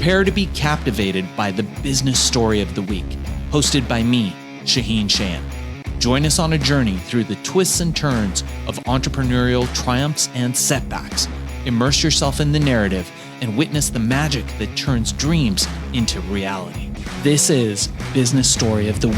Prepare to be captivated by the business story of the week, hosted by me, Shaheen Shan. Join us on a journey through the twists and turns of entrepreneurial triumphs and setbacks. Immerse yourself in the narrative and witness the magic that turns dreams into reality. This is Business Story of the Week.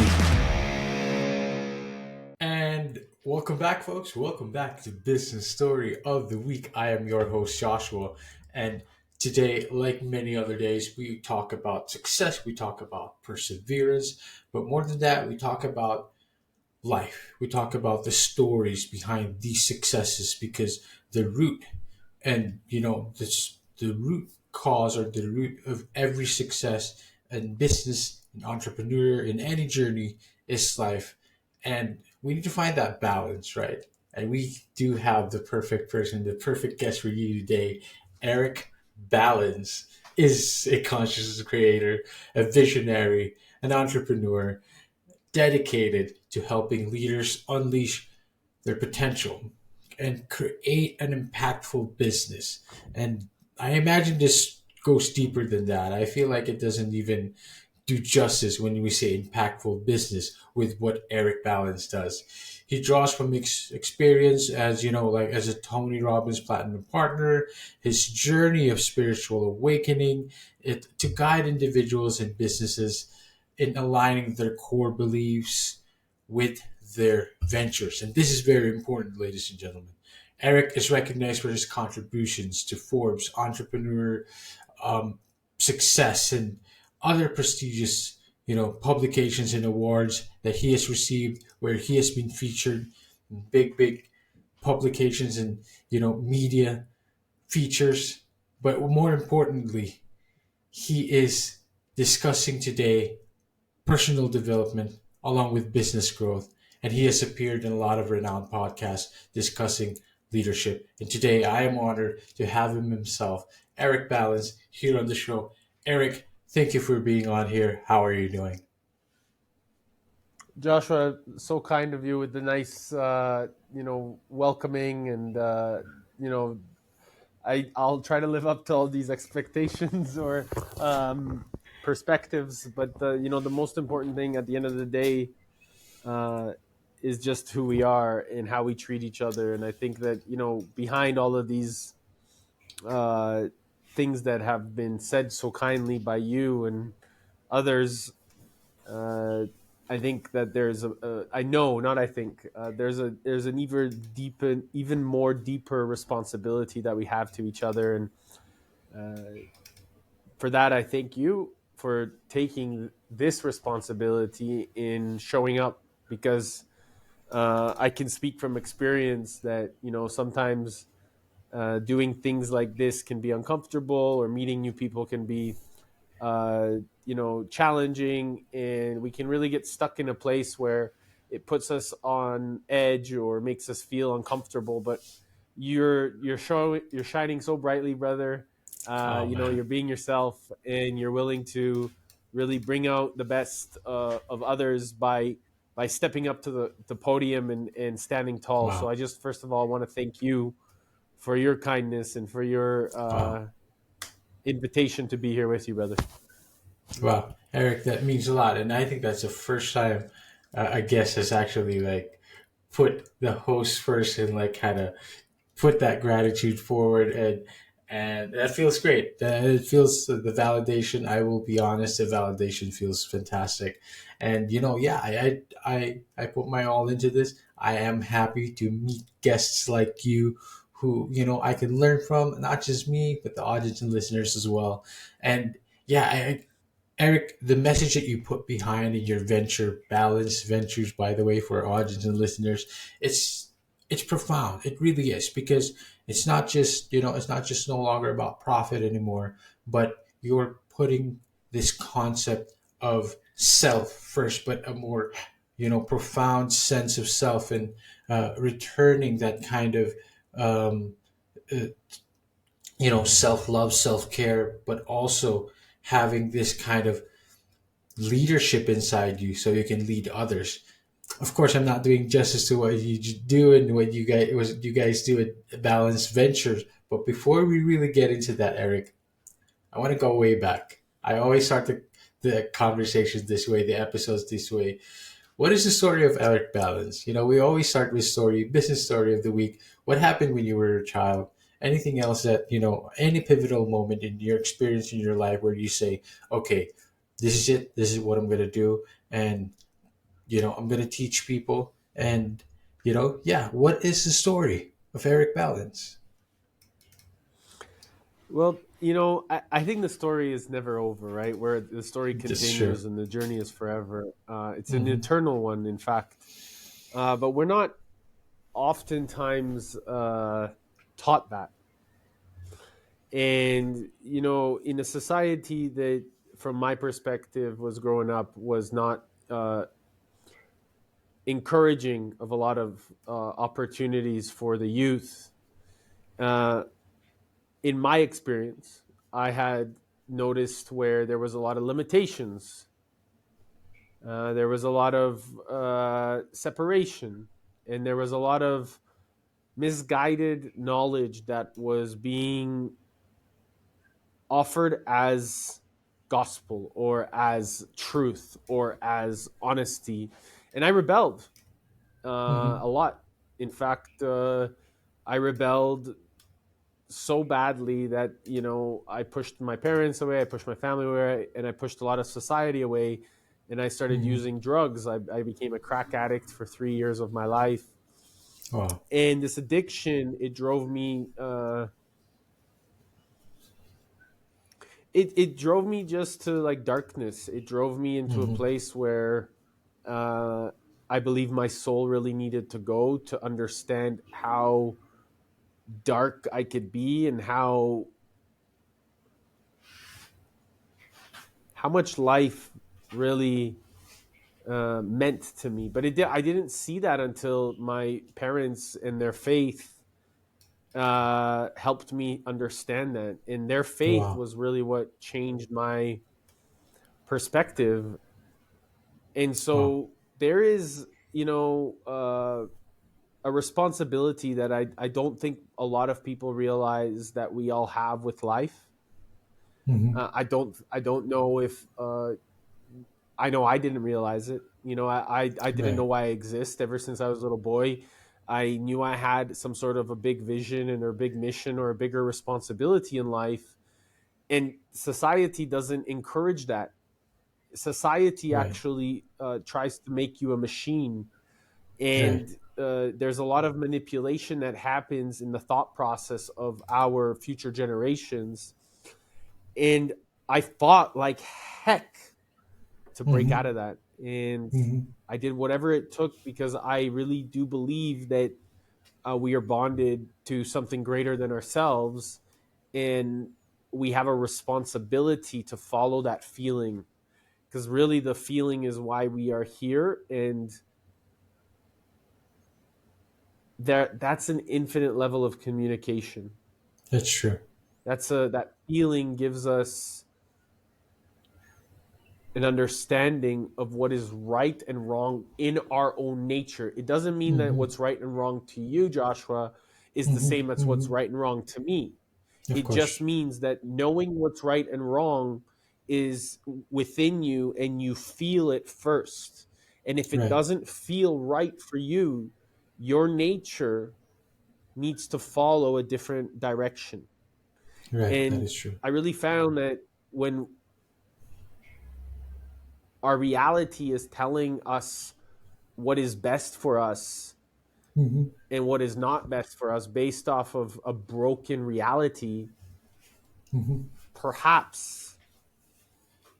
And welcome back, folks. Welcome back to Business Story of the Week. I am your host, Joshua. And today, like many other days, we talk about success. We talk about perseverance. But more than that, we talk about life. We talk about the stories behind these successes, because the root and, the root cause or the root of every success in business, in entrepreneur, in any journey is life. And we need to find that balance, right? And we do have the perfect person, the perfect guest for you today. Eric Ballance is a consciousness creator, a visionary, an entrepreneur, dedicated to helping leaders unleash their potential and create an impactful business. And I imagine this goes deeper than that. I feel like it doesn't even do justice when we say impactful business with what Eric Ballance does. He draws from experience as, as a Tony Robbins Platinum Partner, his journey of spiritual awakening, to guide individuals and businesses in aligning their core beliefs with their ventures. And this is very important, ladies and gentlemen. Eric is recognized for his contributions to Forbes, Entrepreneur, Success, and other prestigious, publications and awards that he has received, where he has been featured in big publications and, media features. But more importantly, he is discussing today personal development along with business growth. And he has appeared in a lot of renowned podcasts discussing leadership. And today I am honored to have him himself, Eric Ballance, here on the show. Eric, thank you for being on here. How are you doing? Joshua, so kind of you with the nice, welcoming, and, I'll try to live up to all these expectations or perspectives. But the most important thing at the end of the day is just who we are and how we treat each other. And I think that, behind all of these things that have been said so kindly by you and others, I think that there's there's an even more deeper responsibility that we have to each other. And for that, I thank you for taking this responsibility in showing up, because I can speak from experience that, sometimes doing things like this can be uncomfortable, or meeting new people can be challenging, and we can really get stuck in a place where it puts us on edge or makes us feel uncomfortable. But you're shining so brightly, brother. You're being yourself, and you're willing to really bring out the best of others by stepping up to the podium and standing tall. Wow. So I just, first of all, want to thank you for your kindness and for your invitation to be here with you, brother. Wow, Eric, that means a lot. And I think that's the first time a guest has actually put the host first and kind of put that gratitude forward. And that feels great. It feels the validation. I will be honest, the validation feels fantastic. And I put my all into this. I am happy to meet guests like you who, I can learn from, not just me, but the audience and listeners as well. And Eric, the message that you put behind in your venture, Ballance Ventures, by the way, for our audience and listeners, it's profound. It really is, because it's not just no longer about profit anymore, but you're putting this concept of self first, but a more profound sense of self, and returning that kind of self-love, self-care, but also having this kind of leadership inside you so you can lead others. Of course, I'm not doing justice to what you do and what you guys do at Ballance Ventures. But before we really get into that, Eric, I want to go way back. I always start the conversations this way, the episodes this way. What is the story of Eric Balance? We always start with business story of the week. What happened when you were a child? Anything else that, any pivotal moment in your experience in your life where you say, okay, this is it. This is what I'm going to do. And, I'm going to teach people. And, yeah, what is the story of Eric Balance? Well, I think the story is never over, right? Where the story That's continues true. and the journey is forever. It's an Hmm. eternal one, in fact. But we're not oftentimes taught that. And, in a society that, from my perspective, was growing up, was not encouraging of a lot of opportunities for the youth. Uh, in my experience, I had noticed where there was a lot of limitations. There was a lot of separation, and there was a lot of misguided knowledge that was being offered as gospel or as truth or as honesty. And I rebelled Hmm. a lot. In fact, I rebelled so badly that I pushed my parents away, I pushed my family away, and I pushed a lot of society away. And I started Hmm. using drugs. I became a crack addict for 3 years of my life, Wow. and this addiction, it drove me. It drove me just to like darkness. It drove me into a Hmm. place where uh, I believe my soul really needed to go to understand how dark I could be and how much life really meant to me. But I didn't see that until my parents and their faith helped me understand that. And their faith Wow. was really what changed my perspective. And Wow. so there is, a responsibility that I don't think a lot of people realize that we all have with life. Hmm. I don't know if I know I didn't realize it. I didn't know Right. why I exist ever since I was a little boy. I knew I had some sort of a big vision and a big mission or a bigger responsibility in life. And society doesn't encourage that. Society Right. actually tries to make you a machine. And Right. there's a lot of manipulation that happens in the thought process of our future generations. And I fought like heck to break Hmm. out of that. And Hmm. I did whatever it took because I really do believe that we are bonded to something greater than ourselves. And we have a responsibility to follow that feeling because really the feeling is why we are here. And that's an infinite level of communication. That's true. That feeling gives us an understanding of what is right and wrong in our own nature. It doesn't mean that Hmm. what's right and wrong to you, Joshua, is the Hmm. same as what's Hmm. right and wrong to me. Of It just course. means that knowing what's right and wrong is within you and you feel it first. And if it Right. doesn't feel right for you, your nature needs to follow a different direction. Right. That And is true. I really found that when our reality is telling us what is best for us Hmm. and what is not best for us based off of a broken reality, Hmm. perhaps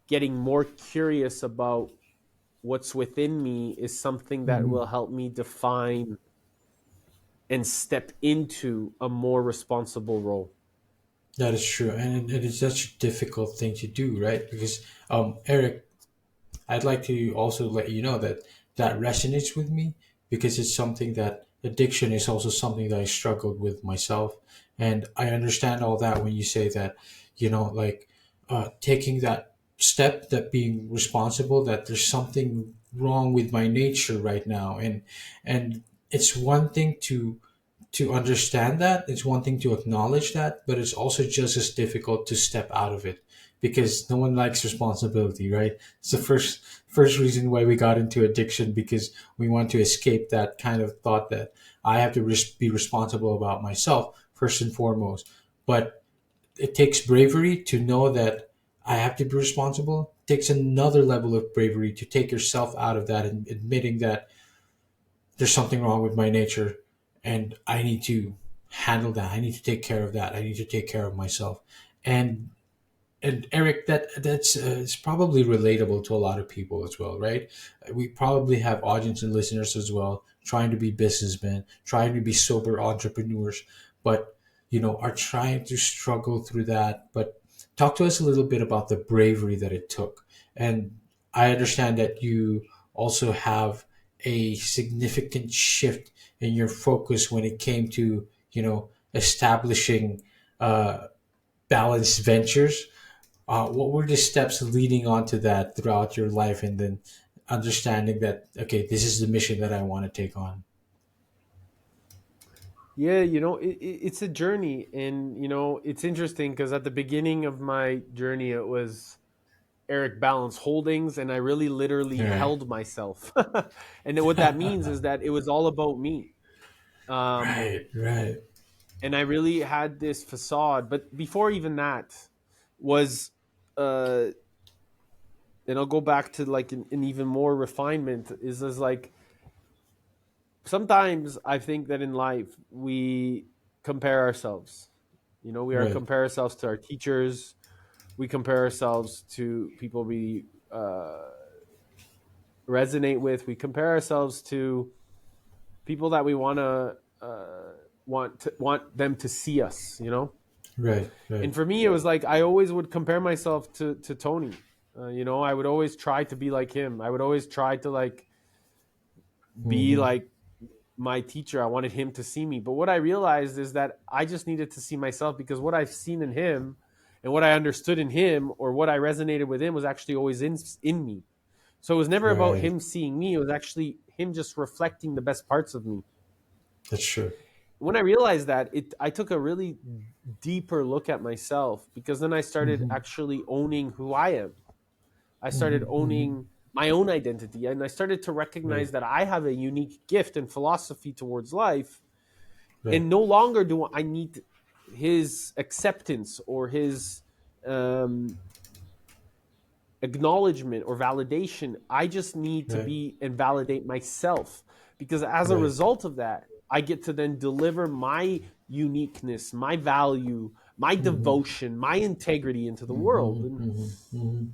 getting more curious about what's within me is something that Hmm. will help me define and step into a more responsible role. That is true, and it is such a difficult thing to do, right? Because, Eric, I'd like to also let you know that that resonates with me because it's something that addiction is also something that I struggled with myself, and I understand all that when you say that, like, taking that step, that being responsible, that there's something wrong with my nature right now, and it's one thing to to understand that. It's one thing to acknowledge that, but it's also just as difficult to step out of it because no one likes responsibility, right? It's the first reason why we got into addiction, because we want to escape that kind of thought that I have to be responsible about myself first and foremost. But it takes bravery to know that I have to be responsible. It takes another level of bravery to take yourself out of that and admitting that there's something wrong with my nature and I need to handle that. I need to take care of that. I need to take care of myself. And and Eric, that's it's probably relatable to a lot of people as well, right? We probably have audience and listeners as well, trying to be businessmen, trying to be sober entrepreneurs, but are trying to struggle through that. But talk to us a little bit about the bravery that it took. And I understand that you also have a significant shift in your focus when it came to establishing uh, balanced ventures. What were the steps leading on to that throughout your life, and then understanding that okay, this is the mission that I want to take on? Yeah, it's a journey, and it's interesting because at the beginning of my journey, it was Eric Balance Holdings, and I really literally Right, held myself. And then what that means is that it was all about me. Um, right, right, and I really had this facade. But before even that was, uh, and I'll go back to like an even more refinement is like sometimes I think that in life we compare ourselves. We are right. compare ourselves to our teachers. We compare ourselves to people we resonate with. We compare ourselves to people that we want them to see us. Right, And right. for me, it was like I always would compare myself to Tony. I would always try to be like him. I would always try to like be Mm-hmm. like my teacher. I wanted him to see me. But what I realized is that I just needed to see myself because what I've seen in him and what I understood in him or what I resonated with him was actually always in me. So it was never about Right. him seeing me. It was actually him just reflecting the best parts of me. That's true. When I realized that, I took a really deeper look at myself because then I started Mm-hmm. actually owning who I am. I started Mm-hmm. Mm-hmm. owning my own identity and I started to Right, recognize that I have a unique gift and philosophy towards life. right. And no longer do I need his acceptance or his um, acknowledgement or validation. I just need to Right, be and validate myself because as a right. result of that, I get to then deliver my uniqueness, my value, my Mm-hmm. devotion, my integrity into the world. Mm-hmm. And Mm-hmm. Mm-hmm.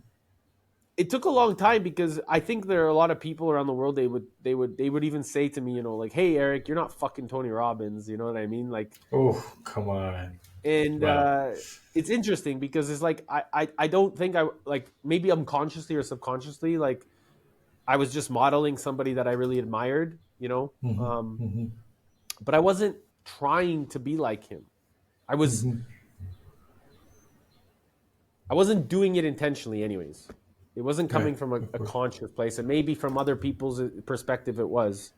it took a long time because I think there are a lot of people around the world they would even say to me, like, "Hey Eric, you're not fucking Tony Robbins," you know what I mean? Like, Oh, come on. and Wow. it's interesting because it's like I don't think I like maybe unconsciously or subconsciously like I was just modeling somebody that I really admired. Mm-hmm. Mm-hmm. But I wasn't trying to be like him. I was Mm-hmm. I wasn't doing it intentionally, anyways. It wasn't Right. coming from a, Of a course. conscious place, and maybe from other people's perspective, it was.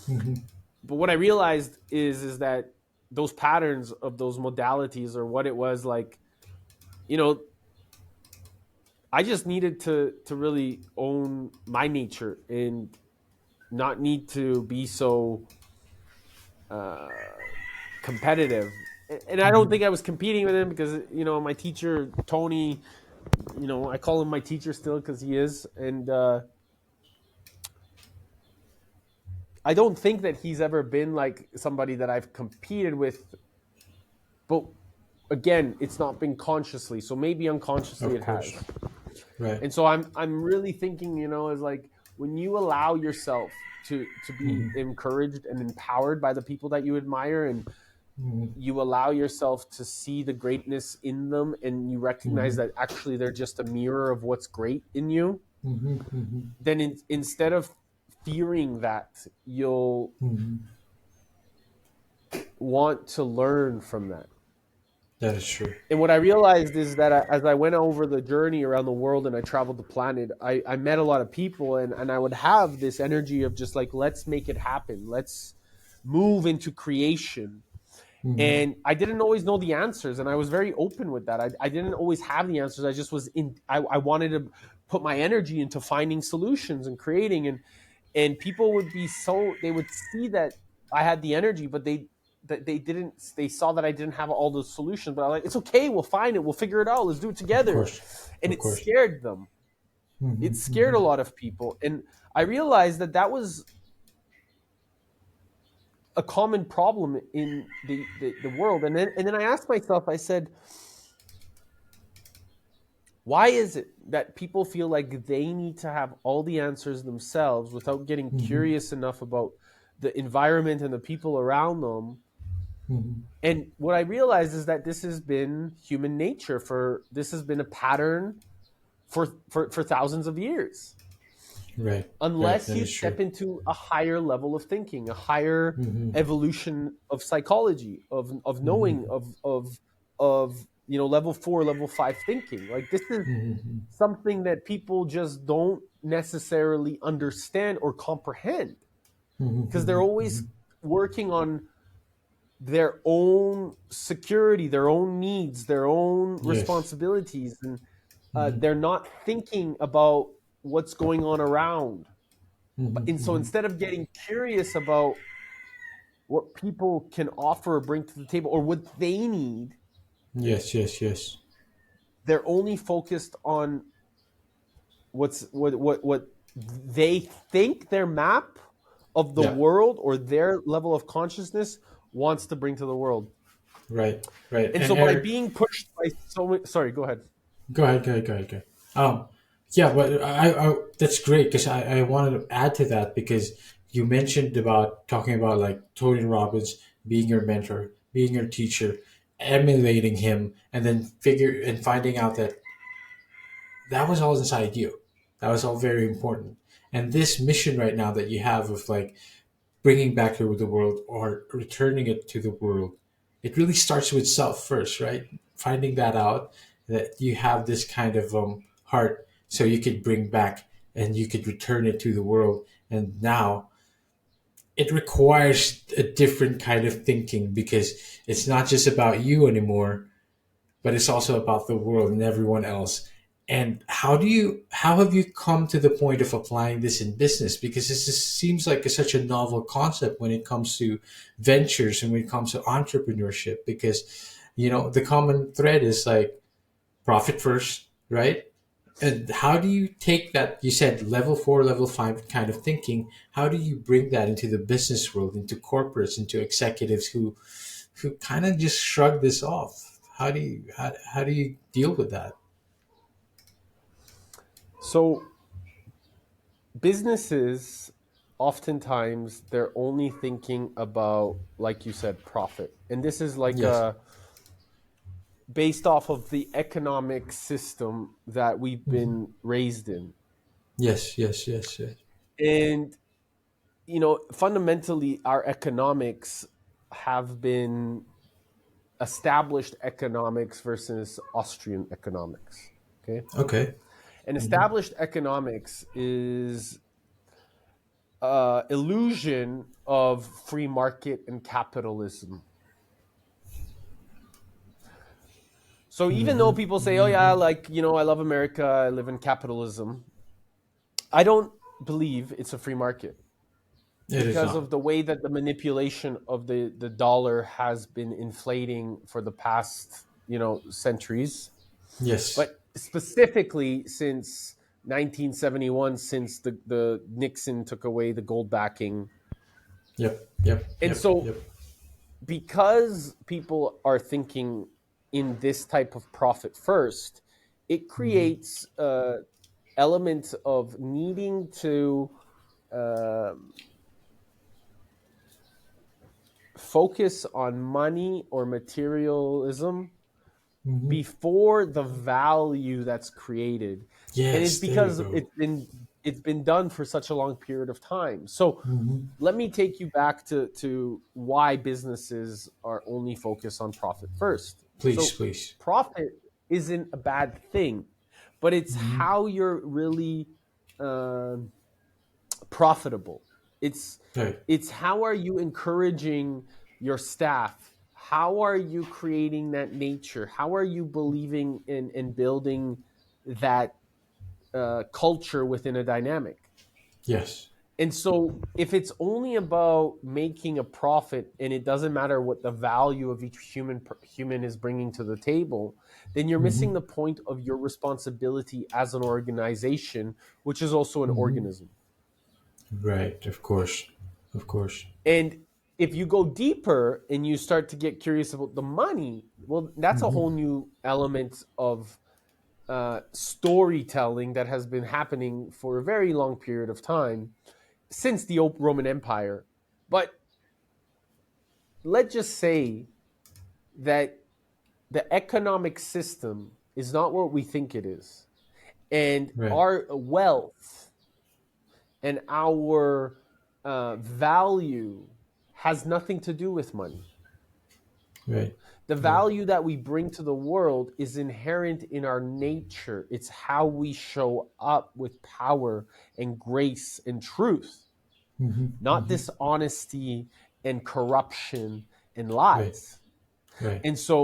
Mm-hmm. But what I realized is that those patterns of those modalities or what it was like, you know, I just needed to really own my nature and not need to be so uh, competitive. And I don't Mm-hmm. think I was competing with him because my teacher Tony, I call him my teacher still because he is, and I don't think that he's ever been like somebody that I've competed with. But again, it's not been consciously, so maybe unconsciously Of it course. has. Right. And so I'm really thinking, is like when you allow yourself to be Mm-hmm. encouraged and empowered by the people that you admire and Mm-hmm. you allow yourself to see the greatness in them and you recognize Mm-hmm. that actually they're just a mirror of what's great in you, Mm-hmm. Mm-hmm. then instead of fearing that, you'll Mm-hmm. want to learn from that. That is true. And what I realized is that as I went over the journey around the world and I traveled the planet, I met a lot of people and I would have this energy of just like, let's make it happen. Let's move into creation. And I didn't always know the answers, and I was very open with that. I didn't always have the answers. I just was I wanted to put my energy into finding solutions and creating, and people would be they would see that I had the energy, but they saw that I didn't have all the solutions. But I'm like, it's okay, we'll find it, we'll figure it out, let's do it Of together. course. And Of it course. scared them. It scared a lot of people, and I realized that was a common problem in the world. And then I asked myself, I said, why is it that people feel like they need to have all the answers themselves without getting curious enough about the environment and the people around them? And what I realized is that this has been human nature this has been a pattern for thousands of years. Right. Unless That you is step true. into a higher level of thinking, a higher evolution of psychology, of knowing, of level 4, level 5 thinking. Like, this is something that people just don't necessarily understand or comprehend, because they're always working on their own security, their own needs, their own Yes. responsibilities, and they're not thinking about what's going on around. And so instead of getting curious about what people can offer or bring to the table or what they need, Yes. Yes. Yes. they're only focused on what they think their map of the Yeah. world or their level of consciousness wants to bring to the world. Right. Right. And And so by Eric, being pushed by so many, sorry, go ahead. go ahead. Go ahead. Go ahead. Go ahead. Yeah, but I that's great because I wanted to add to that because you mentioned about talking about like Tony Robbins being your mentor, being your teacher, emulating him, and then finding out that that was all inside you. That was all very important. And this mission right now that you have of like bringing back to the world or returning it to the world, it really starts with self first, right? Finding that out that you have this kind of heart, so you could bring back and you could return it to the world. And now it requires a different kind of thinking because it's not just about you anymore, but it's also about the world and everyone else. And how have you come to the point of applying this in business? Because this just seems like such a novel concept when it comes to ventures and when it comes to entrepreneurship. Because the common thread is like profit first, right? And how do you take that? You said level 4, level 5 kind of thinking. How do you bring that into the business world, into corporates, into executives who kind of just shrug this off? How do you deal with that? So businesses, oftentimes they're only thinking about, like you said, profit. And this is like Yes. based off of the economic system that we've been raised in. Yes, yes, yes, yes. And, fundamentally, our economics have been established economics versus Austrian economics. Okay. Okay. And established economics is illusion of free market and capitalism. So even though people say, oh yeah, like, I love America, I live in capitalism, I don't believe it's a free market It is because not. of the way that the manipulation of the dollar has been inflating for the past, centuries. Yes. But specifically since 1971, since the Nixon took away the gold backing. Yep. Yep. And Yep. so Yep. because people are thinking in this type of profit first, it creates elements of needing to focus on money or materialism before the value that's created. And it's Yes. There you because go. it's been done for such a long period of time. So let me take you back to why businesses are only focused on profit first. Please, So please. profit isn't a bad thing, but it's how you're really profitable. It's Right. it's how are you encouraging your staff? How are you creating that nature? How are you believing in building that culture within a dynamic? Yes. And so, if it's only about making a profit and it doesn't matter what the value of each human is bringing to the table, then you're missing Hmm. the point of your responsibility as an organization, which is also an Hmm. organism. Right. Of course. Of course. And if you go deeper and you start to get curious about the money, well, that's a whole Hmm. new element of storytelling that has been happening for a very long period of time since the Roman Empire. But let's just say that the economic system is not what we think it is. And Right. our wealth and our value has nothing to do with money. Right. The Right. value that we bring to the world is inherent in our nature. It's how we show up with power and grace and truth, Hmm. not Hmm. dishonesty and corruption and Right. lies. Right. And so,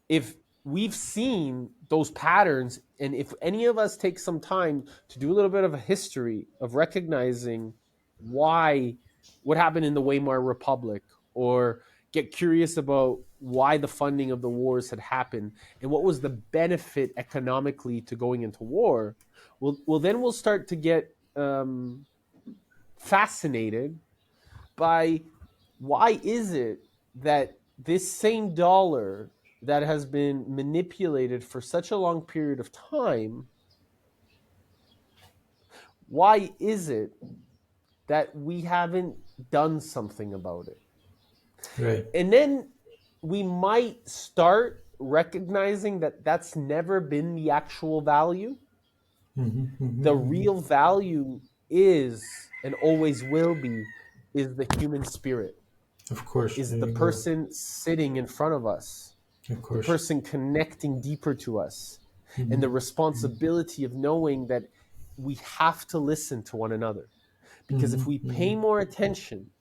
if we've seen those patterns, and if any of us take some time to do a little bit of a history of recognizing why, what happened in the Weimar Republic, or get curious about why the funding of the wars had happened and what was the benefit economically to going into war, well then we'll start to get fascinated by why is it that this same dollar that has been manipulated for such a long period of time, why is it that we haven't done something about it? Right. And then we might start recognizing that that's never been the actual value. Hmm. The Hmm. real value is, and always will be, is the human spirit, Of course. is There the you go. person sitting in front of us, Of the course. person connecting deeper to us, and Hmm. the responsibility of knowing that we have to listen to one another. Because Hmm. if we pay Hmm. more attention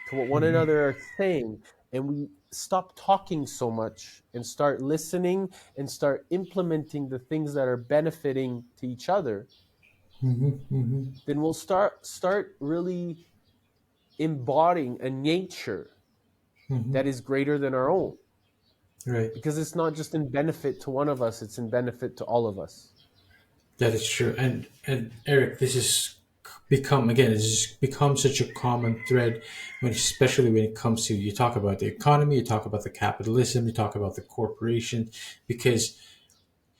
to what one Hmm. another are saying, and we stop talking so much and start listening and start implementing the things that are benefiting to each other, Hmm. Hmm. then we'll start really embodying a nature Hmm. that is greater than our own, Right. because it's not just in benefit to one of us, it's in benefit to all of us. That is true. And Eric, this has become again. It's just become such a common thread when, especially when it comes to you talk about the economy, you talk about the capitalism, you talk about the corporation, because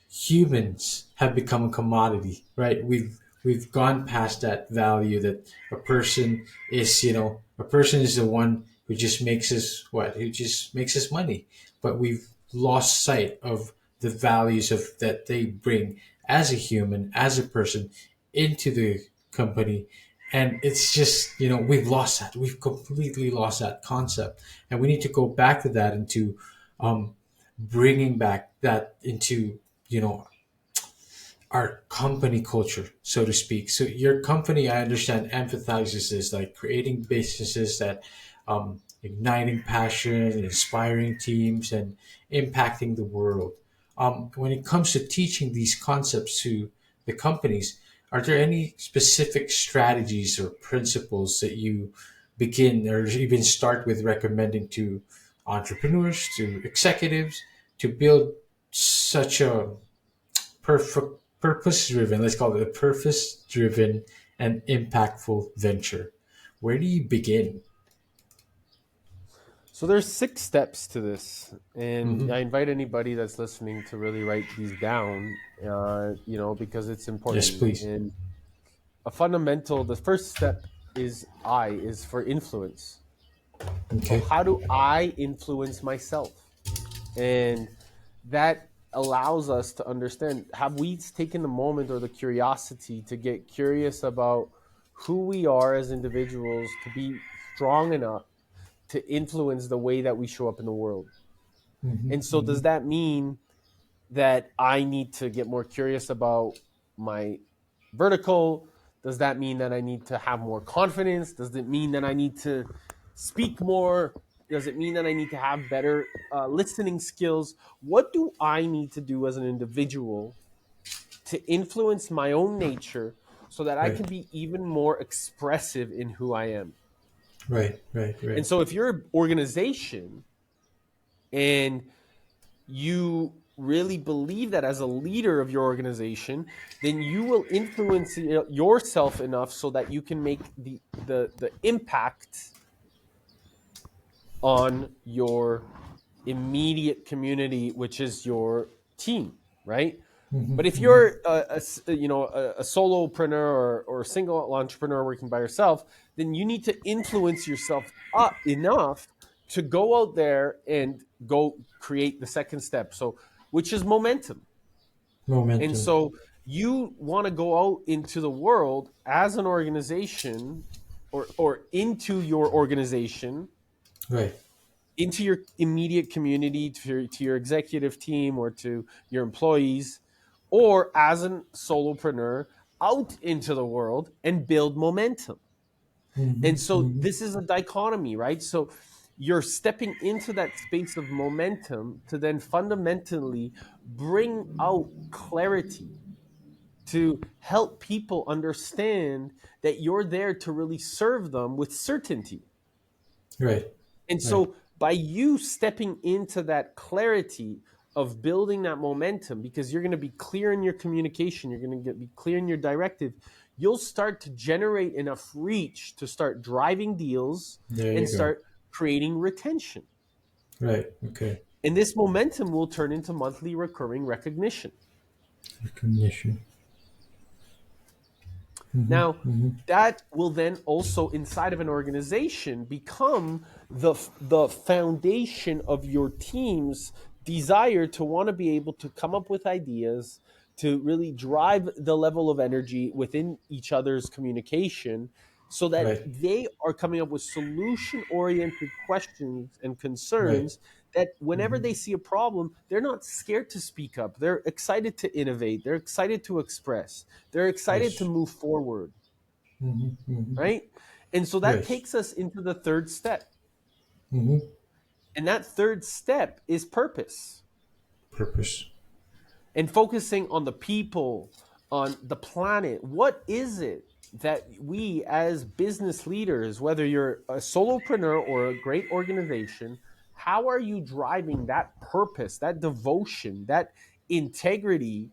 humans have become a commodity, right? We've gone past that value that a person is, a person is the one who just makes us what? Who just makes us money. But we've lost sight of the values of that they bring as a human, as a person into the company. And it's just, we've lost that. We've completely lost that concept. And we need to go back to that into um, bringing back that into you know our company culture, so to speak. So your company, I understand, empathizes this, like creating businesses that igniting passion, inspiring teams, and impacting the world. When it comes to teaching these concepts to the companies, are there any specific strategies or principles that you begin or even start with recommending to entrepreneurs, to executives, to build such a purpose driven, let's call it a purpose driven and impactful venture? Where do you begin? So there's 6 steps to this, and Hmm. I invite anybody that's listening to really write these down, because it's Yes, important. please. And a fundamental, the first step is for influence. So Okay. how do I influence myself? And that allows us to understand, have we taken the moment or the curiosity to get curious about who we are as individuals to be strong enough to influence the way that we show up in the world? Hmm. And so Hmm. does that mean that I need to get more curious about my vertical? Does that mean that I need to have more confidence? Does it mean that I need to speak more? Does it mean that I need to have better listening skills? What do I need to do as an individual to influence my own nature so that I Right. can be even more expressive in who I am? Right. Right. And Right. so if you're an organization and you really believe that as a leader of your organization, then you will influence yourself enough so that you can make the impact on your immediate community, which is your team, right? But if you're a solopreneur or a single entrepreneur working by yourself, then you need to influence yourself up enough to go out there and go create the second step. So, which is momentum. And Momentum. so you want to go out into the world as an organization or into your organization, Right. into your immediate community, to your executive team or to your employees, or as a solopreneur out into the world and build momentum. And so this is a dichotomy, right? So you're stepping into that space of momentum to then fundamentally bring out clarity, to help people understand that you're there to really serve them with certainty. Right. And so by you stepping into that clarity of building that momentum, because you're going to be clear in your communication, you're going to be clear in your directive, you'll start to generate enough reach to start driving deals There you and go. start creating retention. Right. Okay. And this momentum will turn into monthly recurring recognition. Recognition. Now, that will then also inside of an organization become the foundation of your team's desire to want to be able to come up with ideas, to really drive the level of energy within each other's communication so that Right. they are coming up with solution-oriented questions and concerns that whenever they see a problem, they're not scared to speak up. They're excited to innovate. They're excited to express. They're excited Yes. to move forward, Mm-hmm. right? And so that Yes. takes us into the third step. Mm-hmm. And that third step is purpose Purpose. and focusing on the people, on the planet. What is it that we as business leaders, whether you're a solopreneur or a great organization, how are you driving that purpose, that devotion, that integrity,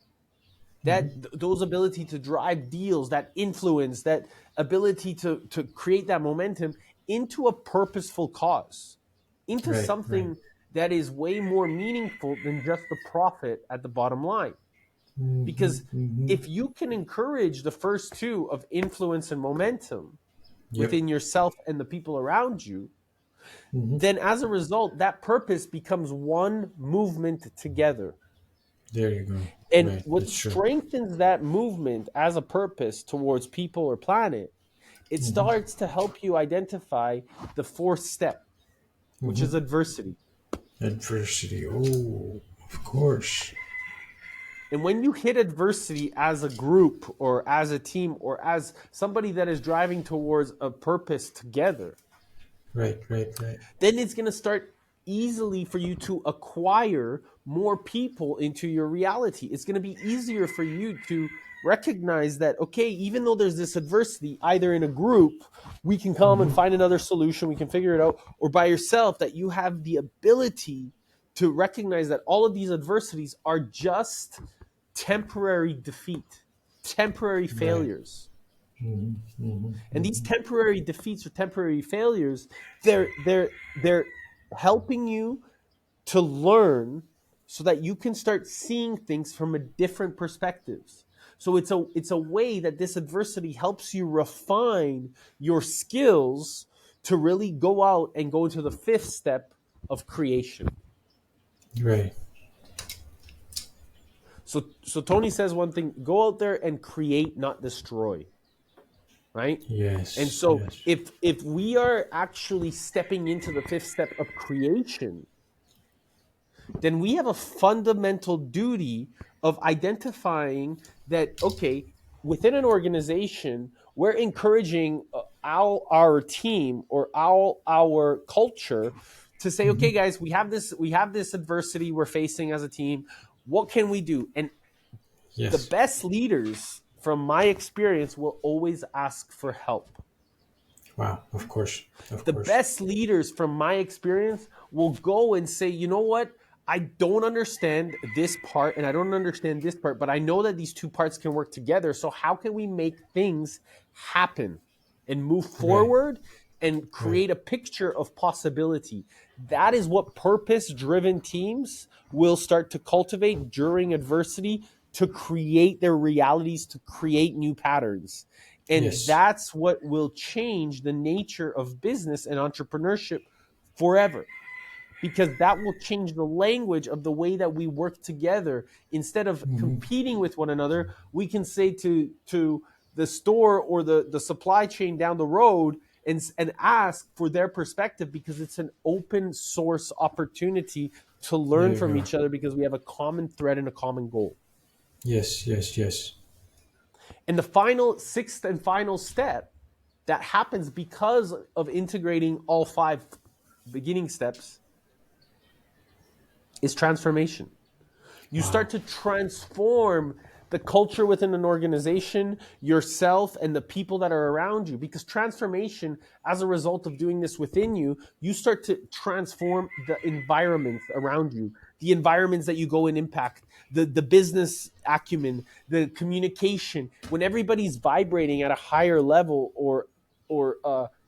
those ability to drive deals, that influence, that ability to create that momentum into a purposeful cause, into Right, something that is way more meaningful than just the profit at the bottom line? Because if you can encourage the first two of influence and momentum within yourself and the people around you, then as a result, that purpose becomes one movement together. There you go. And Right, what that's true. strengthens that movement as a purpose towards people or planet, it starts to help you identify the fourth step, which is adversity. Adversity. Oh, of course. And when you hit adversity as a group or as a team or as somebody that is driving towards a purpose together, Right. then it's going to start easily for you to acquire more people into your reality. It's going to be easier for you to recognize that, okay, even though there's this adversity, either in a group, we can come and find another solution, we can figure it out, or by yourself, that you have the ability to recognize that all of these adversities are just temporary defeat, temporary failures. And these temporary defeats or temporary failures, they're helping you to learn so that you can start seeing things from a different perspectives. So it's a way that this adversity helps you refine your skills to really go out and go into the fifth step of creation. Right. So Tony says one thing: go out there and create, not destroy. Right? Yes. And so yes. if we are actually stepping into the fifth step of creation, then we have a fundamental duty of identifying that, okay, within an organization, we're encouraging our team or our culture to say, okay, Mhm. guys, we have this adversity we're facing as a team. What can we do? And the Yes. best leaders, from my experience, will always ask for help. Wow. Of course. Of The course. best leaders, from my experience, will go and say, you know what? I don't understand this part and I don't understand this part, but I know that these two parts can work together. So, how can we make things happen and move Right. forward and Right. create a picture of possibility? That is what purpose driven teams will start to cultivate during adversity, to create their realities, to create new patterns. And Yes. that's what will change the nature of business and entrepreneurship forever, because that will change the language of the way that we work together. Instead of Mhm. competing with one another, we can say to the store or the supply chain down the road and ask for their perspective, because it's an open source opportunity to There learn you from go. each other, because we have a common thread and a common goal. Yes. Yes. Yes. And the final sixth and final step that happens because of integrating all five beginning steps is transformation. You Wow. start to transform the culture within an organization, yourself, and the people that are around you. Because transformation, as a result of doing this within you, you start to transform the environments around you, the environments that you go and impact, the business acumen, the communication. When everybody's vibrating at a higher level, or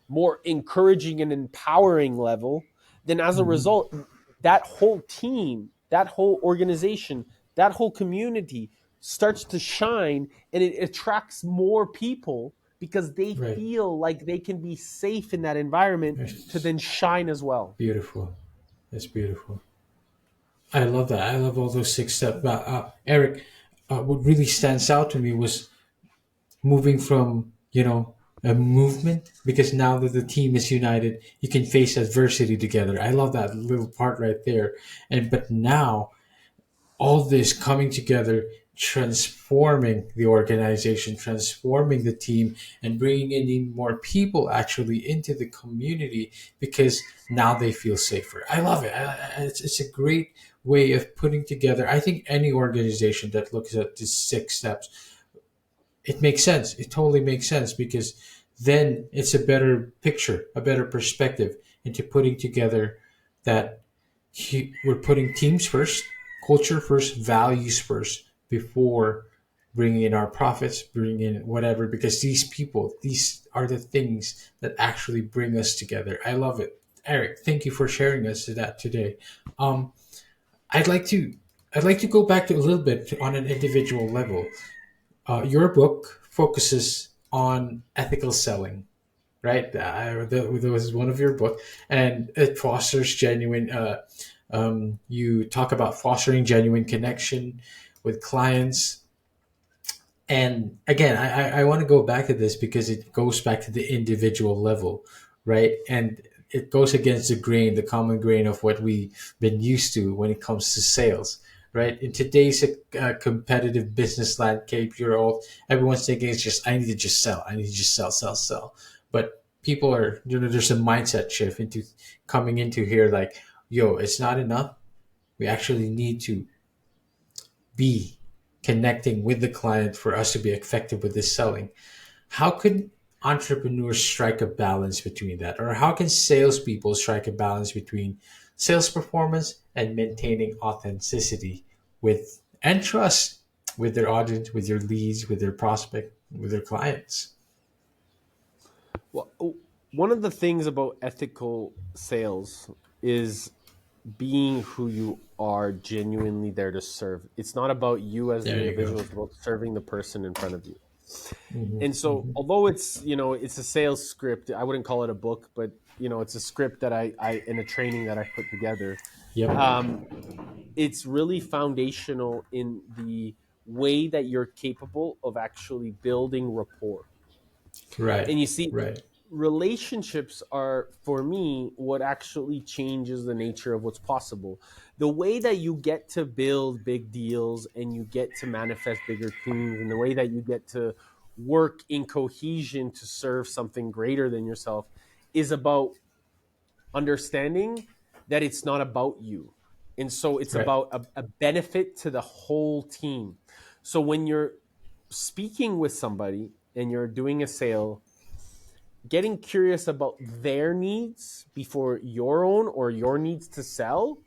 more encouraging and empowering level, then as a Mhm. result, that whole team, that whole organization, that whole community starts to shine, and it attracts more people because they Right. feel like they can be safe in that environment to It's then shine as well. beautiful. It's beautiful. I love that. I love all those six steps. But Eric, what really stands out to me was moving from a movement, because now that the team is united, you can face adversity together. I love that little part right there. And but now all this coming together, transforming the organization, transforming the team, and bringing in more people actually into the community, because now they feel safer. I love it. It's a great way of putting together. I think any organization that looks at these six steps, it makes sense. It totally makes sense, because then it's a better picture, a better perspective into putting together that we're putting teams first, culture first, values first, before bringing in our profits, bringing in whatever, because these people, these are the things that actually bring us together. I love it. Eric, thank you for sharing us that today. Um, I'd like to I'd like to go back to a little bit on an individual level. Your book focuses on ethical selling, right? That was one of your book, and it fosters genuine. You talk about fostering genuine connection with clients, and again, I want to go back to this because it goes back to the individual level, right? And it goes against the grain, the common grain of what we've been used to when it comes to sales, right? In today's competitive business landscape, everyone's thinking it's just I need to just sell, I need to just sell, sell, sell. But people are, there's a mindset shift into coming into here like, yo, it's not enough. We actually need to be connecting with the client for us to be effective with this selling. How could entrepreneurs strike a balance between that? Or how can salespeople strike a balance between sales performance and maintaining authenticity with and trust with their audience, with their leads, with their prospect, with their clients? Well, one of the things about ethical sales is being who you are, genuinely there to serve. It's not about you as the There you go. individual, it's about serving the person in front of you. Hmm. And so, Hmm. although it's a sales script, I wouldn't call it a book, but it's a script that I in a training that I put together. Yep. um, it's really foundational in the way that you're capable of actually building rapport. Right. And you see, Right. relationships are, for me, what actually changes the nature of what's possible. The way that you get to build big deals and you get to manifest bigger teams, and the way that you get to work in cohesion to serve something greater than yourself, is about understanding that it's not about you. And so it's Right. about a benefit to the whole team. So when you're speaking with somebody and you're doing a sale, getting curious about their needs before your own or your needs to sell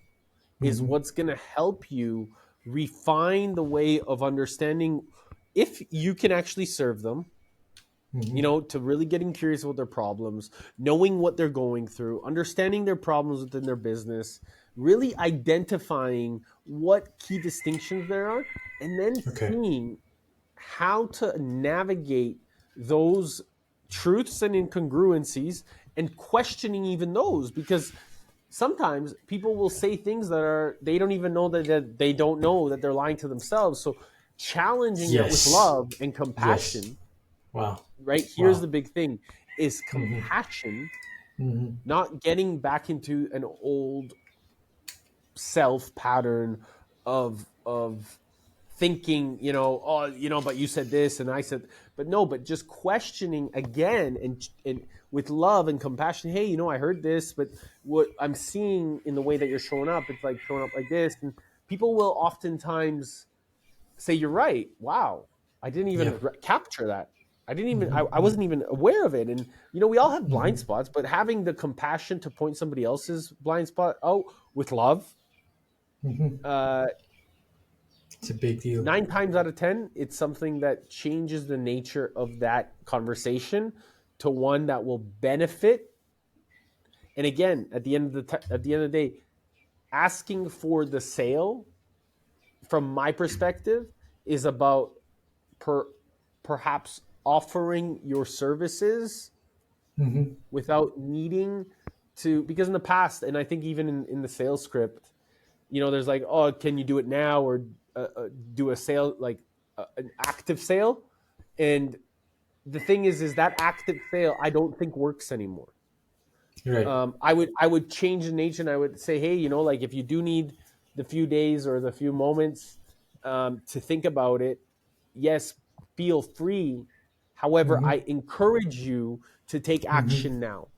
is what's going to help you refine the way of understanding if you can actually serve them, to really getting curious about their problems, knowing what they're going through, understanding their problems within their business, really identifying what key distinctions there are, and then Okay. seeing how to navigate those truths and incongruencies and questioning even those, because sometimes people will say things that are, they don't even know that they don't know that they're lying to themselves. So challenging that with Yes. love and Yes. compassion, Wow. right? Here's Wow. the big thing is compassion, Mm-hmm. not getting back into an old self pattern of thinking, but you said this and I said, but no, but just questioning again and with love and compassion. Hey, I heard this, but what I'm seeing in the way that you're showing up, it's like showing up like this. And people will oftentimes say, you're right. Wow. I didn't even Yeah. capture that. I wasn't even aware of it. And, we all have blind spots, but having the compassion to point somebody else's blind spot out with love, It's a big deal. 9 times out of 10, it's something that changes the nature of that conversation to one that will benefit. And again, at the end of the day, asking for the sale, from my perspective, is about perhaps offering your services without needing to, because in the past, and I think even in the sales script, there's like, oh, can you do it now, or do a sale, like an active sale? And the thing is that active sale, I don't think works anymore. Right. I would change the nature, and I would say, hey, like if you do need the few days or the few moments to think about it, yes, feel free. However, I encourage you to take action now,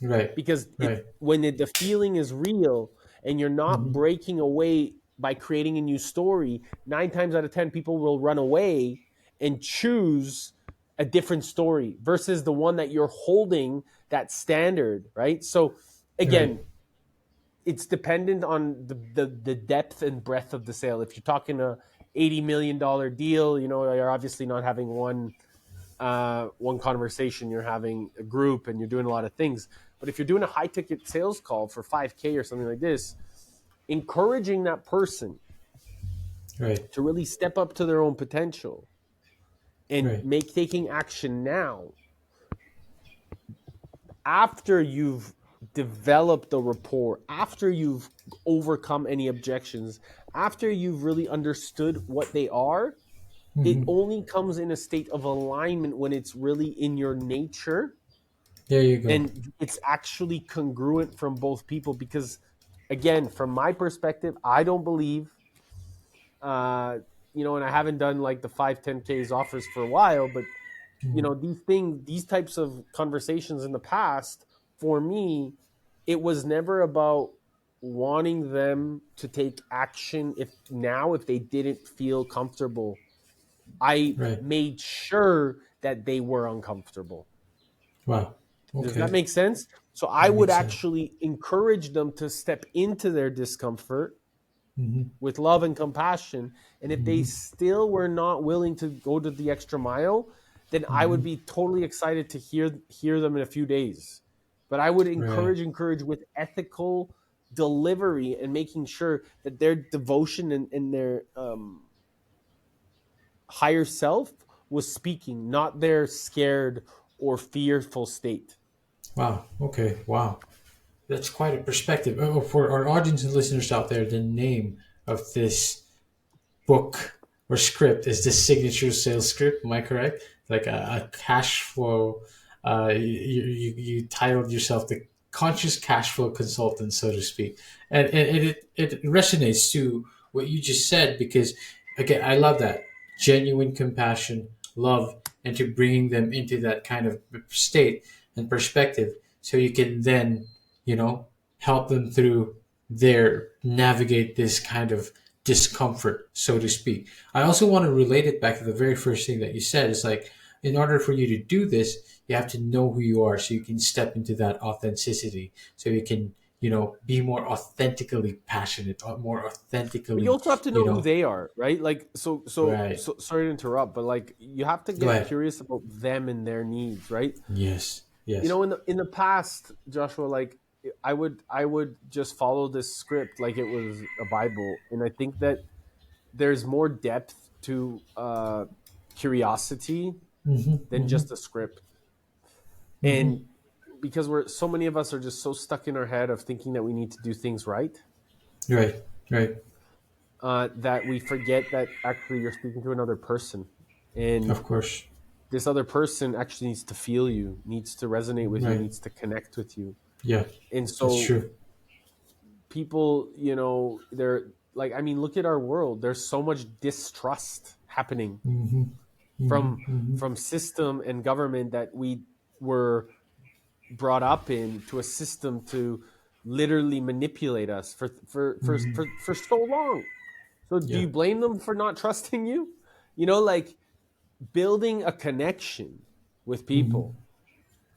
Right. because Right. when the feeling is real and you're not breaking away by creating a new story, 9 times out of 10 people will run away and choose a different story versus the one that you're holding that standard, right? So again, Right. it's dependent on the depth and breadth of the sale. If you're talking a $80 million deal, you're obviously not having one conversation. You're having a group and you're doing a lot of things. But if you're doing a high ticket sales call for 5K or something like this, encouraging that person Right. to really step up to their own potential and Right. taking action now, after you've developed the rapport, after you've overcome any objections, after you've really understood what they are, it only comes in a state of alignment when it's really in your nature There you go. and it's actually congruent from both people. Because again, from my perspective, I don't believe, and I haven't done like the 5-10Ks offers for a while, but these types of conversations in the past, for me, it was never about wanting them to take action if they didn't feel comfortable. I Right. made sure that they were uncomfortable. Wow. Does Okay. that make sense? So I would makes sense. actually encourage them to step into their discomfort with love and compassion. And if they still were not willing to go to the extra mile, then I would be totally excited to hear them in a few days. But I would encourage with ethical delivery and making sure that their devotion and their higher self was speaking, not their scared or fearful state. Wow. Okay. Wow. That's quite a perspective. Oh, for our audience and listeners out there, the name of this book or script is the Signature Sales Script. Am I correct? Like a cash flow You titled yourself the conscious cash flow consultant, so to speak, and it resonates to what you just said because again, I love that genuine compassion, love, and to bringing them into that kind of state and perspective, so you can then you know help them through their navigate this kind of discomfort, so to speak. I also want to relate it back to the very first thing that you said. It's like in order for you to do this, you have to know who you are so you can step into that authenticity, so you can be more authentically passionate, more But you authentically also have to you know who know they are, right? Like, right. so sorry to interrupt, but like, you have to Go get ahead. curious about them and their needs, right? Yes, You yes. know, in the past, Joshua, like, I would just follow this script like it was a Bible, and I think that there's more depth to curiosity Mm-hmm, than mm-hmm, just a script. mm-hmm. And because we're so many of us are just so stuck in our head of thinking that we need to do things right, Right, right. that we forget that actually you're speaking to another person, and Of course. this other person actually needs to feel you, needs to resonate with you, Right. needs to connect with you. Yeah, And that's so true. people, they're like, I mean, look at our world. There's so much distrust happening Mm-hmm, mm-hmm, from mm-hmm. system and government that we were brought up in, to a system to literally manipulate us Mm-hmm. for so long. So do Yeah. you blame them for not trusting you? Like, building a connection with Mm-hmm, people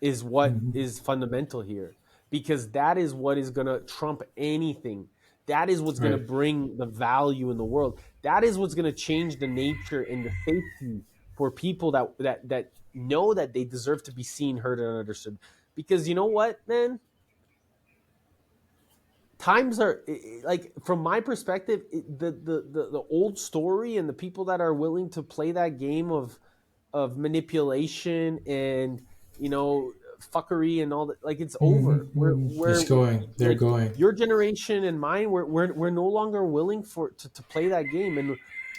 is what mm-hmm. is fundamental here, because that is what is going to trump anything. That is what's going to Right. bring the value in the world. That is what's going to change the nature and the safety for people that know that they deserve to be seen, heard, and understood. Because you know what, man, times are, like, from my perspective, the old story and the people that are willing to play that game of manipulation and, you know fuckery and all that, like, it's over. Mm-hmm, mm-hmm. It's going. They're Like, going. your generation and mine, we're no longer willing to play that game,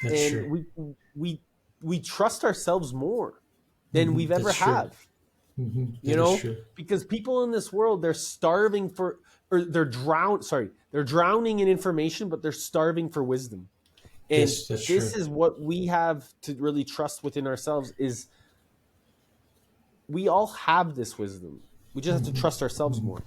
That's and true. we we trust ourselves more than Mm-hmm. we've ever That's true. have. Mm-hmm. you That is know true. because people in this world, they're starving for, or they're drowning in information, but they're starving for wisdom. And Yes, that's this true. is what we have to really trust within ourselves, is we all have this wisdom. We just have to trust ourselves more.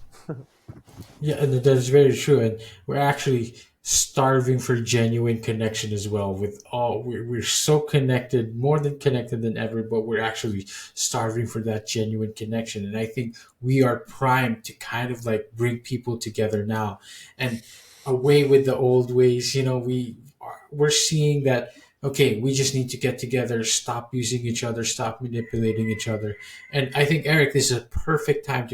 Yeah, and that is very true. And we're actually starving for genuine connection as well. With all, we're so connected, more than connected than ever, but we're actually starving for that genuine connection. And I think we are primed to kind of like bring people together now, and away with the old ways. We're seeing that. Okay, we just need to get together, stop using each other, stop manipulating each other. And I think, Eric, this is a perfect time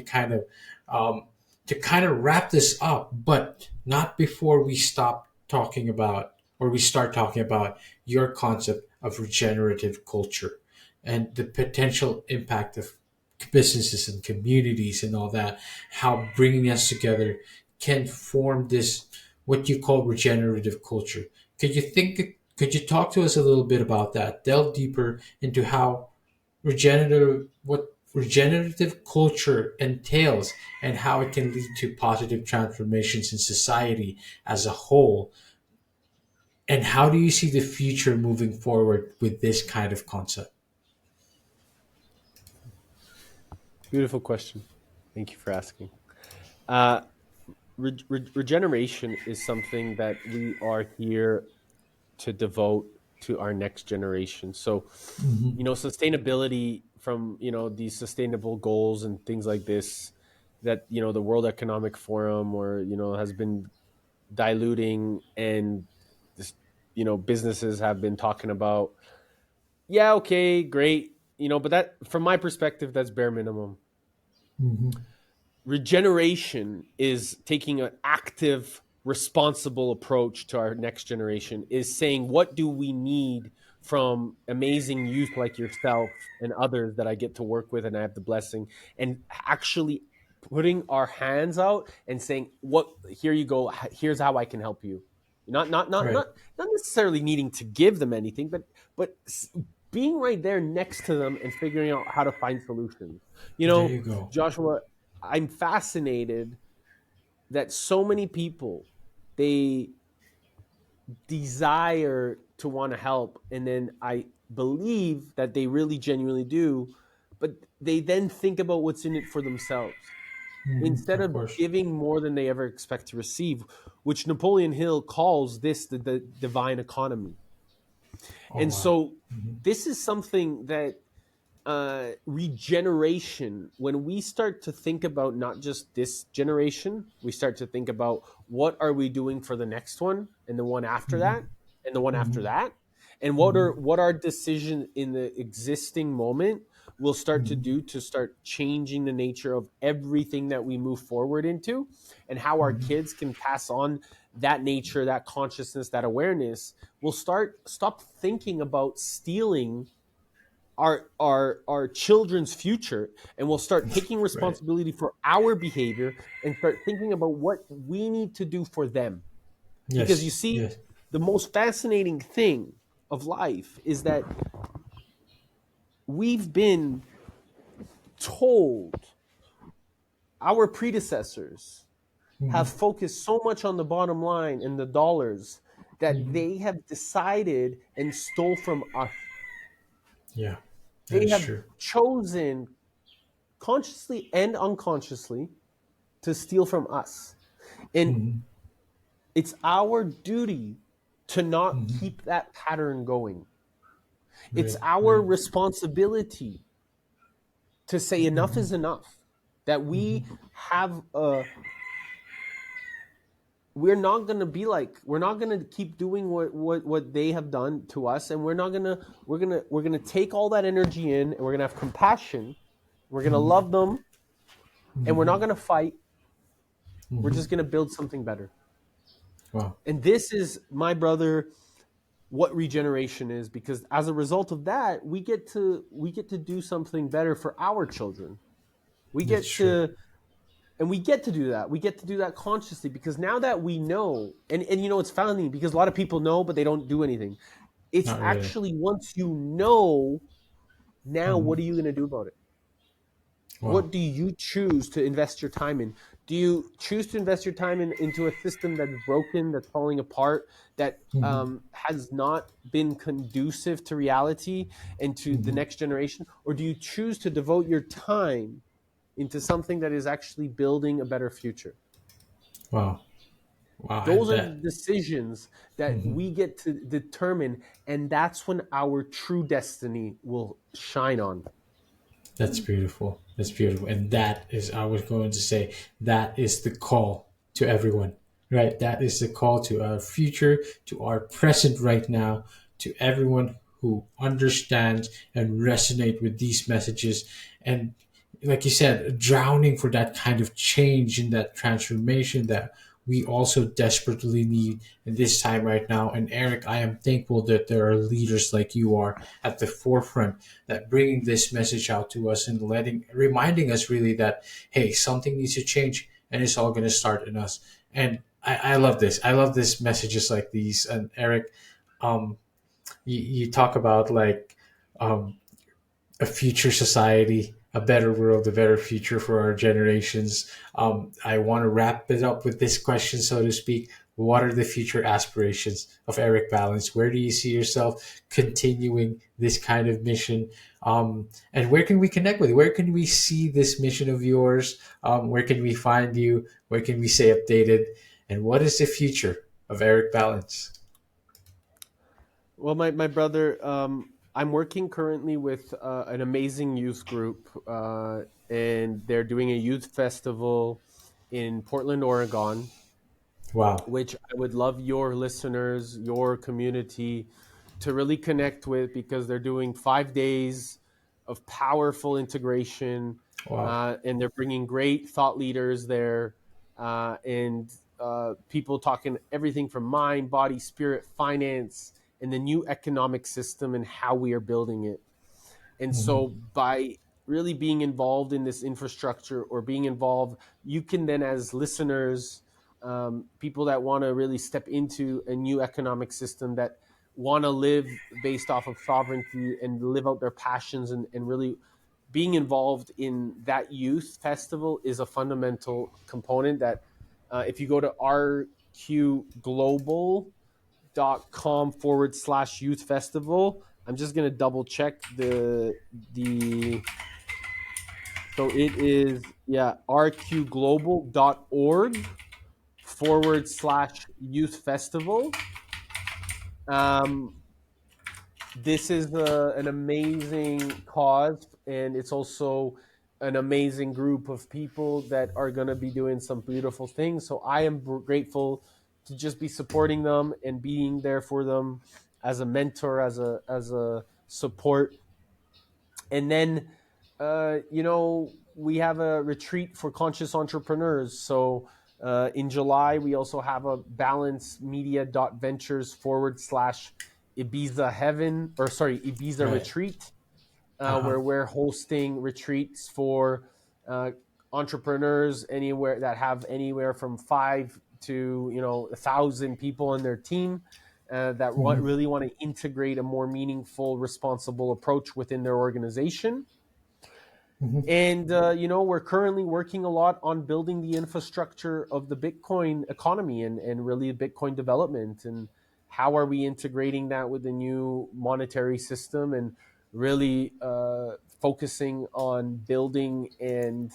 um, to kind of wrap this up, but not before we stop talking about, or we start talking about your concept of regenerative culture and the potential impact of businesses and communities and all that, how bringing us together can form this, what you call regenerative culture. Could you talk to us a little bit about that? Delve deeper into how what regenerative culture entails and how it can lead to positive transformations in society as a whole. And how do you see the future moving forward with this kind of concept? Beautiful question. Thank you for asking. Uh, Regeneration is something that we are here to devote to our next generation. So, Mm-hmm. sustainability, from, these sustainable goals and things like this, that, the World Economic Forum, or, has been diluting, and this, businesses have been talking about. Yeah, okay, great. But that, from my perspective, that's bare minimum. Mm-hmm. Regeneration is taking an active, responsible approach to our next generation, is saying, what do we need from amazing youth like yourself and others that I get to work with and I have the blessing, and actually putting our hands out and saying, what, here you go, here's how I can help you. Not Right. necessarily needing to give them anything, but being right there next to them and figuring out how to find solutions. There you go. Joshua, I'm fascinated that so many people, they desire to want to help, and then I believe that they really genuinely do, but they then think about what's in it for themselves instead Of of course. giving more than they ever expect to receive, which Napoleon Hill calls this the divine economy. Oh And wow. so this is something that regeneration, when we start to think about not just this generation, we start to think about what are we doing for the next one and the one after that and the one after that, and what our decision in the existing moment will start to do to start changing the nature of everything that we move forward into, and how our kids can pass on that nature, that consciousness, that awareness. We'll stop thinking about stealing our children's future, and we'll start taking Right. responsibility for our behavior and start thinking about what we need to do for them. Because you Yes. see, Yes. the most fascinating thing of life is that we've been told, our predecessors have focused so much on the bottom line and the dollars, that they have decided and stole from us. Yeah. That They is have true. chosen, consciously and unconsciously, to steal from us. And it's our duty to not keep that pattern going. It's Right. our Right. responsibility to say enough is enough. That have a we're not gonna keep doing what they have done to us, and we're gonna take all that energy in, and we're gonna have compassion. We're gonna love them, and we're not gonna fight. We're just gonna build something better. Wow. And this is, my brother, what regeneration is, because as a result of that, we get to do something better for our children. We That's get true. to and we get to do that. We get to do that consciously, because now that we know, and it's funny because a lot of people know but they don't do anything. It's Not really. actually, once you know, now what are you going to do about it? Wow. What do you choose to invest your time in? Do you choose to invest your time into a system that's broken, that's falling apart, that has not been conducive to reality and to the next generation? Or do you choose to devote your time into something that is actually building a better future? Wow. Wow. And Those are the that. decisions that we get to determine, and that's when our true destiny will shine on. That's beautiful. That's beautiful. And that is, I was going to say, that is the call to everyone, right? That is the call to our future, to our present right now, to everyone who understands and resonate with these messages. And like you said, drowning for that kind of change and that transformation that we also desperately need in this time right now. And Eric, I am thankful that there are leaders like you are at the forefront, that bringing this message out to us and reminding us really that, hey, something needs to change, and it's all going to start in us. And I love this. I love this messages like these. And Eric, um, you talk about like, um, a future society, a better world, a better future for our generations. I want to wrap it up with this question, so to speak. What are the future aspirations of Eric Balance? Where do you see yourself continuing this kind of mission? And where can we connect with you? Where can we see this mission of yours? Where can we find you? Where can we stay updated? And what is the future of Eric Balance? Well, my brother, I'm working currently with an amazing youth group, and they're doing a youth festival in Portland, Oregon, Wow. which I would love your listeners, your community, to really connect with, because they're doing 5 days of powerful integration, Wow. and they're bringing great thought leaders there, and people talking everything from mind, body, spirit, finance, and the new economic system and how we are building it. And so by really being involved in this infrastructure, or being involved, you can then, as listeners, people that want to really step into a new economic system that want to live based off of sovereignty and live out their passions, and really being involved in that youth festival is a fundamental component that if you go to rqglobal.com/youth festival, I'm just going to double check the so it is rqglobal.org/youth festival. This is an amazing cause, and it's also an amazing group of people that are going to be doing some beautiful things. So I am grateful to just be supporting them and being there for them as a mentor, as a support. And then, we have a retreat for conscious entrepreneurs. So in July, we also have a balancemedia.ventures/Ibiza retreat, where we're hosting retreats for entrepreneurs that have anywhere from 5 to 1,000 people in their team that really want to integrate a more meaningful, responsible approach within their organization. And, we're currently working a lot on building the infrastructure of the Bitcoin economy and really Bitcoin development, and how are we integrating that with the new monetary system, and really focusing on building and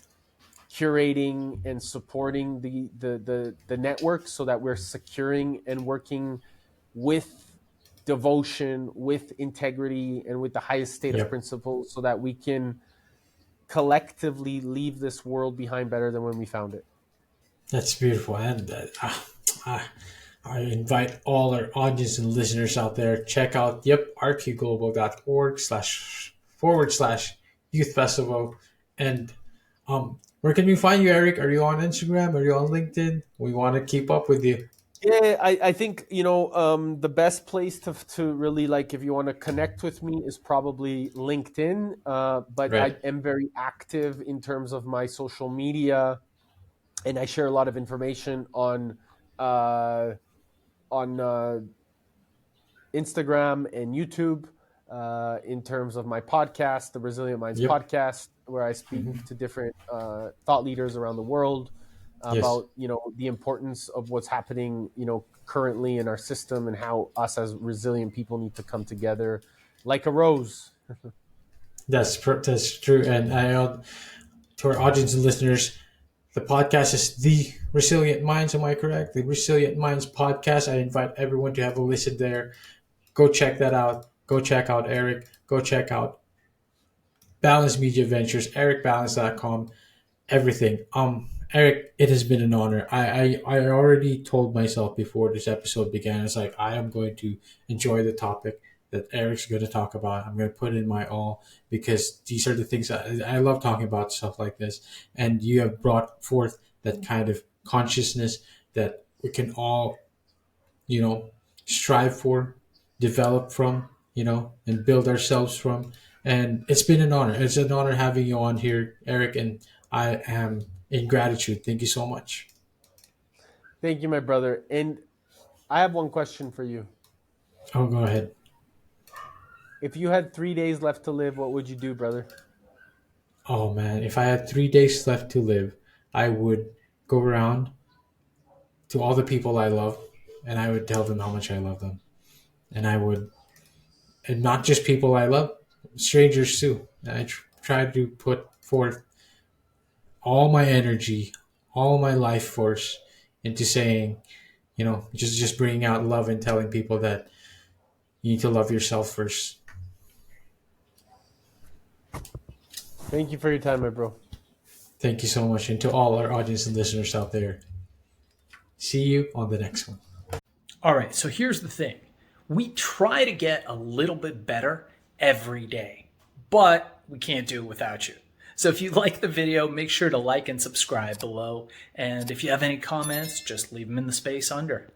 curating and supporting the network, so that we're securing and working with devotion, with integrity, and with the highest state of principles, so that we can collectively leave this world behind better than when we found it. That's beautiful. And I invite all our audience and listeners out there, check out rqglobal.org/youth festival. And where can we find you, Eric? Are you on Instagram? Are you on LinkedIn? We want to keep up with you. Yeah, I think the best place to really, if you want to connect with me, is probably LinkedIn. But right. I am very active in terms of my social media, and I share a lot of information on Instagram and YouTube. In terms of my podcast, the Resilient Minds podcast, where I speak to different thought leaders around the world about the importance of what's happening currently in our system, and how us as resilient people need to come together like a rose. That's true. And to our audience and listeners, the podcast is The Resilient Minds. Am I correct? The Resilient Minds podcast. I invite everyone to have a listen there. Go check that out. Go check out Eric. Go check out Balance Media Ventures, ericbalance.com, everything. Eric, it has been an honor. I already told myself before this episode began, it's like, I am going to enjoy the topic that Eric's going to talk about. I'm going to put in my all, because these are the things I love talking about, stuff like this. And you have brought forth that kind of consciousness that we can all, strive for, develop from, and build ourselves from. And it's been an honor. It's an honor having you on here, Eric, and I am in gratitude. Thank you so much. Thank you, my brother. And I have one question for you. Oh, go ahead. If you had 3 days left to live, what would you do, brother? Oh, man. If I had 3 days left to live, I would go around to all the people I love, and I would tell them how much I love them. And not just people I love, strangers too. I try to put forth all my energy, all my life force into saying, just bringing out love and telling people that you need to love yourself first. Thank you for your time, my bro. Thank you so much. And to all our audience and listeners out there, see you on the next one. All right, so here's the thing. We try to get a little bit better every day, but we can't do it without you. So if you like the video, make sure to like and subscribe below. And if you have any comments, just leave them in the space under.